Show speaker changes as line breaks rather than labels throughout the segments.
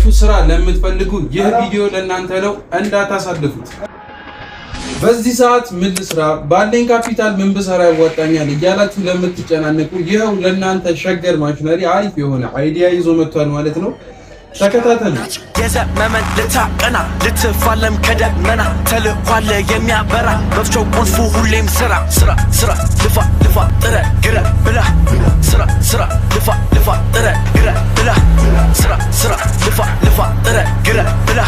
ያለባችሁ ስራ ለምትፈልጉ ይህ ቪዲዮ ለእናንተ ነው፣ እንዳታሳልፉት። በዚህ ሰዓት ምን ልስራ፣ ባለኝ ካፒታል ምን ብሰራ ያዋጣኛል እያላችሁ ለምትጨናነቁ ይኸው ለእናንተ ሸገር ማሽነሪ አሪፍ የሆነ አይዲያ ይዞ መጥቷል ማለት ነው። ተከታተሉ።
የዘመመን ልታቀና ልትፋለም ከደመና ተልኳለ የሚያበራ መፍቻው ቁልፉ ሁሌም ስራ ስራ ስራ ልፋ ልፋ ጥረ ግረ ብላ ስራ ስራ ልፋ ልፋ ጥረ ግረ ብላ ስራ ስራ ልፋ ልፋ ጥረ ግረ ብላ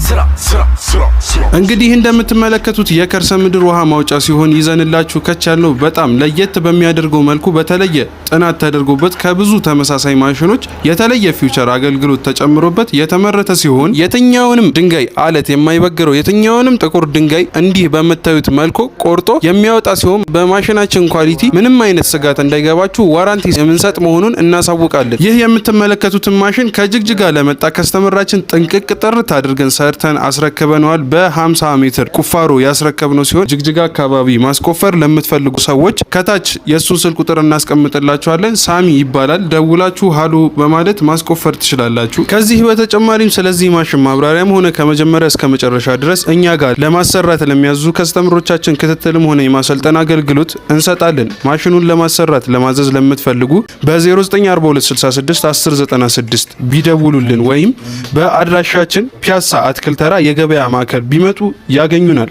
ስራ ስራ ስራ።
እንግዲህ እንደምትመለከቱት የከርሰ ምድር ውሃ ማውጫ ሲሆን ይዘንላችሁ ከቻልነው በጣም ለየት በሚያደርገው መልኩ በተለየ ጥናት ተደርጎበት ከብዙ ተመሳሳይ ማሽኖች የተለየ ፊውቸር አገልግሎት ተጨምሮበት የተመረተ ሲሆን የትኛውንም ድንጋይ አለት የማይበግረው የትኛውንም ጥቁር ድንጋይ እንዲህ በመታዩት መልኩ ቆርጦ የሚያወጣ ሲሆን በማሽናችን ኳሊቲ ምንም አይነት ስጋት እንዳይገባችሁ ዋራንቲ የምንሰጥ መሆኑን እናሳውቃለን። ይህ የምትመለከቱትን ማሽን ከጅግጅጋ ለመጣ ከስተመራችን ጥንቅቅ ጥርት አድርገን ሰርተን አስረክበነዋል። በ50 ሜትር ቁፋሮ ያስረከብነው ሲሆን ጅግጅጋ አካባቢ ማስቆፈር ለምትፈልጉ ሰዎች ከታች የሱን ስልክ ቁጥር እናስቀምጥላችኋለን። ሳሚ ይባላል። ደውላችሁ ሃሎ በማለት ማስቆፈር ትችላላችሁ። ከዚህ በተጨማሪም ስለዚህ ማሽን ማብራሪያም ሆነ ከመጀመሪያ እስከ መጨረሻ ድረስ እኛ ጋር ለማሰራት ለሚያዙ ከስተመሮቻችን ክትትልም ሆነ የማሰልጠን አገልግሎት እንሰጣለን። ማሽኑን ለማሰራት ለማዘዝ ለምትፈልጉ በ0942661096 ቢደውሉልን ወይም በአድራሻችን ፒያሳ አትክልት ተራ የገበያ ማዕከል ቢመጡ ያገኙናል።